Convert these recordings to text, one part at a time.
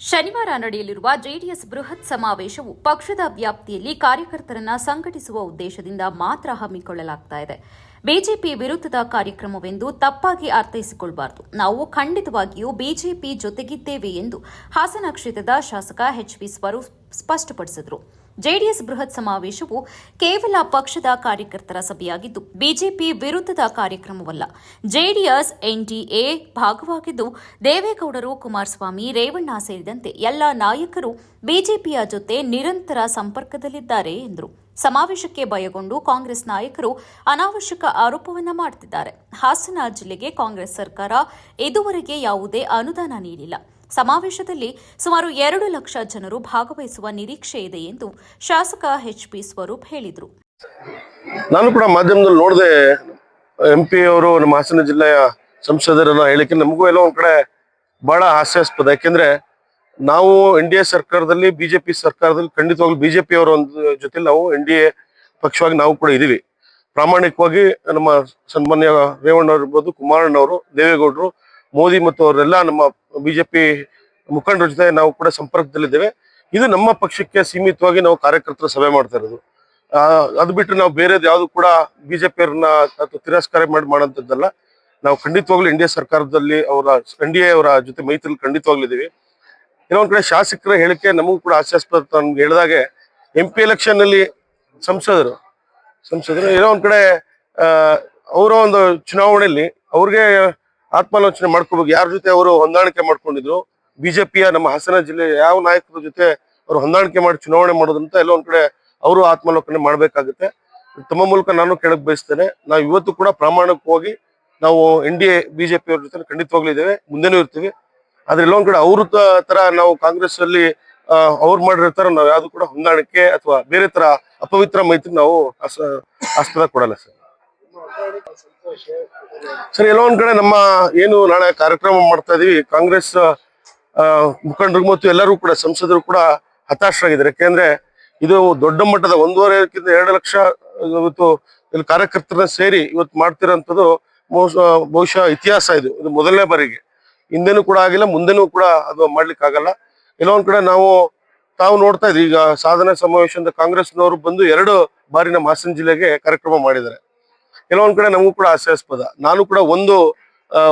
ಶನಿವಾರ ನಡೆಯಲಿರುವ ಜೆಡಿಎಸ್ ಬೃಹತ್ ಸಮಾವೇಶವು ಪಕ್ಷದ ವ್ಯಾಪ್ತಿಯಲ್ಲಿ ಕಾರ್ಯಕರ್ತರನ್ನ ಸಂಘಟಿಸುವ ಉದ್ದೇಶದಿಂದ ಮಾತ್ರ ಹಮ್ಮಿಕೊಳ್ಳಲಾಗ್ತಾ ಇದೆ. ಬಿಜೆಪಿ ವಿರುದ್ಧದ ಕಾರ್ಯಕ್ರಮವೆಂದು ತಪ್ಪಾಗಿ ಅರ್ಥೈಸಿಕೊಳ್ಳಬಾರದು. ನಾವು ಖಂಡಿತವಾಗಿಯೂ ಬಿಜೆಪಿ ಜೊತೆಗಿದ್ದೇವೆ ಎಂದು ಹಾಸನ ಕ್ಷೇತ್ರದ ಶಾಸಕ ಎಚ್.ವಿ. ಸ್ವರೂಪ್ ಸ್ಪಷ್ಟಪಡಿಸಿದರು. ಜೆಡಿಎಸ್ ಬೃಹತ್ ಸಮಾವೇಶವು ಕೇವಲ ಪಕ್ಷದ ಕಾರ್ಯಕರ್ತರ ಸಭೆಯಾಗಿದ್ದು ಬಿಜೆಪಿ ವಿರುದ್ಧದ ಕಾರ್ಯಕ್ರಮವಲ್ಲ. ಜೆಡಿಎಸ್ ಎನ್ಡಿಎ ಭಾಗವಾಗಿದ್ದು ದೇವೇಗೌಡರು, ಕುಮಾರಸ್ವಾಮಿ, ರೇವಣ್ಣ ಸೇರಿದಂತೆ ಎಲ್ಲ ನಾಯಕರು ಬಿಜೆಪಿಯ ಜೊತೆ ನಿರಂತರ ಸಂಪರ್ಕದಲ್ಲಿದ್ದಾರೆ ಎಂದರು. ಸಮಾವೇಶಕ್ಕೆ ಭಯಗೊಂಡು ಕಾಂಗ್ರೆಸ್ ನಾಯಕರು ಅನಾವಶ್ಯಕ ಆರೋಪವನ್ನ ಮಾಡುತ್ತಿದ್ದಾರೆ. ಹಾಸನ ಜಿಲ್ಲೆಗೆ ಕಾಂಗ್ರೆಸ್ ಸರ್ಕಾರ ಇದುವರೆಗೆ ಯಾವುದೇ ಅನುದಾನ ನೀಡಿಲ್ಲ. ಸಮಾವೇಶದಲ್ಲಿ ಸುಮಾರು 2 ಲಕ್ಷ ಜನರು ಭಾಗವಹಿಸುವ ನಿರೀಕ್ಷೆ ಇದೆ ಎಂದು ಶಾಸಕ ಎಚ್.ಪಿ. ಸ್ವರೂಪ್ ಹೇಳಿದರು. ನಾನು ಕೂಡ ಮಾಧ್ಯಮದಲ್ಲಿ ನೋಡಿದೆ, ಎಂಪಿ ಅವರು ನಮ್ಮ ಹಾಸನ ಜಿಲ್ಲೆಯ ಸಂಸದರನ್ನ ಹೇಳಿಕೆ ನಮಗೂ ಎಲ್ಲ ಒಂದ್ ಕಡೆ ಬಹಳ ಹಾಸ್ಯಾಸ್ಪದ. ಯಾಕೆಂದ್ರೆ ನಾವು NDA ಸರ್ಕಾರದಲ್ಲಿ, ಬಿಜೆಪಿ ಸರ್ಕಾರದಲ್ಲಿ ಖಂಡಿತವಾಗ್ಲೂ ಬಿಜೆಪಿ ಅವರ ಒಂದು ಜೊತೆ ನಾವು NDA ಪಕ್ಷವಾಗಿ ನಾವು ಕೂಡ ಇದೀವಿ. ಪ್ರಾಮಾಣಿಕವಾಗಿ ನಮ್ಮ ಸನ್ಮಾನ್ಯ ರೇವಣ್ಣ ಇರ್ಬೋದು, ಕುಮಾರಣ್ಣವರು, ದೇವೇಗೌಡರು, ಮೋದಿ ಮತ್ತು ಅವರೆಲ್ಲ ನಮ್ಮ ಬಿಜೆಪಿ ಮುಖಂಡರ ಜೊತೆ ನಾವು ಕೂಡ ಸಂಪರ್ಕದಲ್ಲಿದ್ದೇವೆ. ಇದು ನಮ್ಮ ಪಕ್ಷಕ್ಕೆ ಸೀಮಿತವಾಗಿ ನಾವು ಕಾರ್ಯಕರ್ತರ ಸಭೆ ಮಾಡ್ತಾ ಇರೋದು. ಅದು ಬಿಟ್ಟರೆ ನಾವು ಬೇರೆದು ಯಾವುದು ಕೂಡ ಬಿಜೆಪಿಯವ್ರನ್ನ ಅಥವಾ ತಿರಸ್ಕಾರ ಮಾಡೋಂಥದ್ದಲ್ಲ. ನಾವು ಖಂಡಿತವಾಗ್ಲೂ NDA ಸರ್ಕಾರದಲ್ಲಿ NDA ಅವರ ಜೊತೆ ಮೈತ್ರಿಯಲ್ಲಿ ಖಂಡಿತವಾಗ್ಲಿದ್ದೀವಿ. ಇನ್ನೊಂದ್ ಕಡೆ ಶಾಸಕರ ಹೇಳಿಕೆ ನಮಗೂ ಕೂಡ ಹಾಸ್ಯಾಸ್ಪದ. ನಮ್ಗೆ ಹೇಳಿದಾಗೆ MP ಎಲೆಕ್ಷನ್ ನಲ್ಲಿ ಸಂಸದರು ಏನೋ ಒಂದ್ ಕಡೆ ಅವರ ಒಂದು ಚುನಾವಣೆಯಲ್ಲಿ ಅವ್ರಿಗೆ ಆತ್ಮಾಲೋಚನೆ ಮಾಡ್ಕೋಬೇಕು, ಯಾರ ಜೊತೆ ಅವರು ಹೊಂದಾಣಿಕೆ ಮಾಡ್ಕೊಂಡಿದ್ರು, ಬಿಜೆಪಿಯ ನಮ್ಮ ಹಾಸನ ಜಿಲ್ಲೆಯ ಯಾವ ನಾಯಕರ ಜೊತೆ ಅವರು ಹೊಂದಾಣಿಕೆ ಮಾಡಿ ಚುನಾವಣೆ ಮಾಡೋದಂತ ಎಲ್ಲ ಒಂದ್ ಕಡೆ ಅವರು ಆತ್ಮಾಲೋಚನೆ ಮಾಡ್ಬೇಕಾಗುತ್ತೆ. ತಮ್ಮ ಮೂಲಕ ನಾನು ಕೇಳಕ್ ಬಯಸ್ತೇನೆ, ನಾವು ಇವತ್ತು ಕೂಡ ಪ್ರಾಮಾಣಿಕವಾಗಿ ನಾವು NDA ಬಿಜೆಪಿ ಅವ್ರ ಜೊತೆ ಖಂಡಿತವಾಗ್ಲೂ ಇದ್ದೇವೆ, ಮುಂದೆನೂ ಇರ್ತೀವಿ. ಆದ್ರೆ ಎಲ್ಲ ಒಂದ್ ಕಡೆ ಅವ್ರ ತರ ನಾವು ಕಾಂಗ್ರೆಸ್ ಅಲ್ಲಿ ಅವ್ರು ಮಾಡಿರ್ತಾರ ನಾವು ಯಾವ್ದು ಕೂಡ ಹೊಂದಾಣಿಕೆ ಅಥವಾ ಬೇರೆ ತರ ಅಪವಿತ್ರ ಮೈತ್ರಿ ನಾವು ಆಸ್ಪದ ಕೊಡಲ್ಲ ಸರ್. ಎಲ್ಲ ಒಂದ್ ಕಡೆ ನಮ್ಮ ಏನು ನಾಳೆ ಕಾರ್ಯಕ್ರಮ ಮಾಡ್ತಾ ಇದೀವಿ, ಕಾಂಗ್ರೆಸ್ ಮುಖಂಡರು ಮತ್ತು ಎಲ್ಲರೂ ಕೂಡ ಸಂಸದರು ಕೂಡ ಹತಾಶರಾಗಿದ್ದಾರೆ. ಯಾಕೆಂದ್ರೆ ಇದು ದೊಡ್ಡ ಮಟ್ಟದ 1.5 2 ಲಕ್ಷ ಇವತ್ತು ಇಲ್ಲಿ ಕಾರ್ಯಕರ್ತರನ್ನ ಸೇರಿ ಇವತ್ತು ಮಾಡ್ತಿರೋಂಥದ್ದು ಬಹುಶಃ ಇತಿಹಾಸ. ಇದು ಮೊದಲನೇ ಬಾರಿಗೆ, ಹಿಂದೆನೂ ಕೂಡ ಆಗಿಲ್ಲ, ಮುಂದೆನೂ ಕೂಡ ಅದು ಮಾಡ್ಲಿಕ್ಕೆ ಆಗಲ್ಲ. ಎಲ್ಲ ಒಂದ್ ಕಡೆ ತಾವು ನೋಡ್ತಾ ಇದ್ವಿ, ಈಗ ಸಾಧನಾ ಸಮಾವೇಶದಿಂದ ಕಾಂಗ್ರೆಸ್ನವರು ಬಂದು 2 ಬಾರಿ ನಮ್ಮ ಹಾಸನ ಜಿಲ್ಲೆಗೆ ಕಾರ್ಯಕ್ರಮ ಮಾಡಿದ್ದಾರೆ. ಕೆಲವೊಂದ್ ಕಡೆ ನಮಗೂ ಕೂಡ ಹಾಸ್ಯಾಸ್ಪದ. ನಾನು ಕೂಡ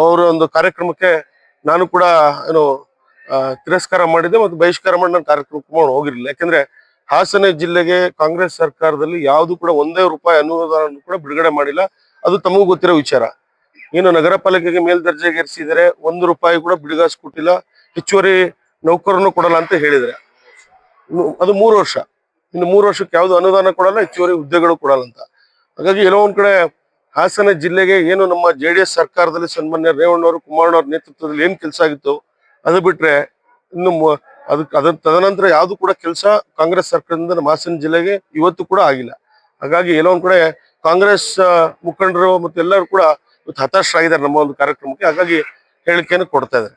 ಅವರ ಒಂದು ಕಾರ್ಯಕ್ರಮಕ್ಕೆ ನಾನು ಕೂಡ ತಿರಸ್ಕಾರ ಮಾಡಿದ್ದೆ ಮತ್ತು ಬಹಿಷ್ಕಾರ ಮಾಡಿ ನಾನು ಕಾರ್ಯಕ್ರಮಕ್ಕೆ ಹೋಗಿರ್ಲಿಲ್ಲ. ಯಾಕಂದ್ರೆ ಹಾಸನ ಜಿಲ್ಲೆಗೆ ಕಾಂಗ್ರೆಸ್ ಸರ್ಕಾರದಲ್ಲಿ ಯಾವುದು ಕೂಡ ₹1 ಅನುದಾನ ಕೂಡ ಬಿಡುಗಡೆ ಮಾಡಿಲ್ಲ. ಅದು ತಮಗೂ ಗೊತ್ತಿರೋ ವಿಚಾರ. ಏನು ನಗರ ಪಾಲಿಕೆಗೆ ಮೇಲ್ದರ್ಜೆಗೇರಿಸಿದರೆ ₹1 ಕೂಡ ಬಿಡುಗಡೆ, ಹೆಚ್ಚುವರಿ ನೌಕರನ್ನು ಕೊಡಲ್ಲ ಅಂತ ಹೇಳಿದ್ರೆ ಅದು 3 ವರ್ಷ. ಇನ್ನು 3 ವರ್ಷಕ್ಕೆ ಯಾವ್ದು ಅನುದಾನ ಕೊಡಲ್ಲ, ಹೆಚ್ಚುವರಿ ಹುದ್ದೆಗಳು ಕೊಡಲ್ಲ ಅಂತ. ಹಾಗಾಗಿ ಎಲ್ಲೋ ಒಂದ್ ಕಡೆ ಹಾಸನ ಜಿಲ್ಲೆಗೆ ಏನು ನಮ್ಮ JDS ಸರ್ಕಾರದಲ್ಲಿ ಸನ್ಮಾನ್ಯ ರೇವಣ್ಣವರು, ಕುಮಾರಣ್ಣವ್ರ ನೇತೃತ್ವದಲ್ಲಿ ಏನ್ ಕೆಲಸ ಆಗಿತ್ತು ಅದು ಬಿಟ್ರೆ ಇನ್ನು ಅದ್ರ ತದನಂತರ ಯಾವ್ದು ಕೂಡ ಕೆಲಸ ಕಾಂಗ್ರೆಸ್ ಸರ್ಕಾರದಿಂದ ನಮ್ಮ ಹಾಸನ ಜಿಲ್ಲೆಗೆ ಇವತ್ತು ಕೂಡ ಆಗಿಲ್ಲ. ಹಾಗಾಗಿ ಎಲ್ಲೋ ಒಂದ್ ಕಡೆ ಕಾಂಗ್ರೆಸ್ ಮುಖಂಡರು ಮತ್ತೆ ಎಲ್ಲರೂ ಕೂಡ ಹತಾಶರಾಗಿದ್ದಾರೆ ನಮ್ಮ ಒಂದು ಕಾರ್ಯಕ್ರಮಕ್ಕೆ. ಹಾಗಾಗಿ ಹೇಳಿಕೆಯನ್ನು ಕೊಡ್ತಾ ಇದ್ದಾರೆ.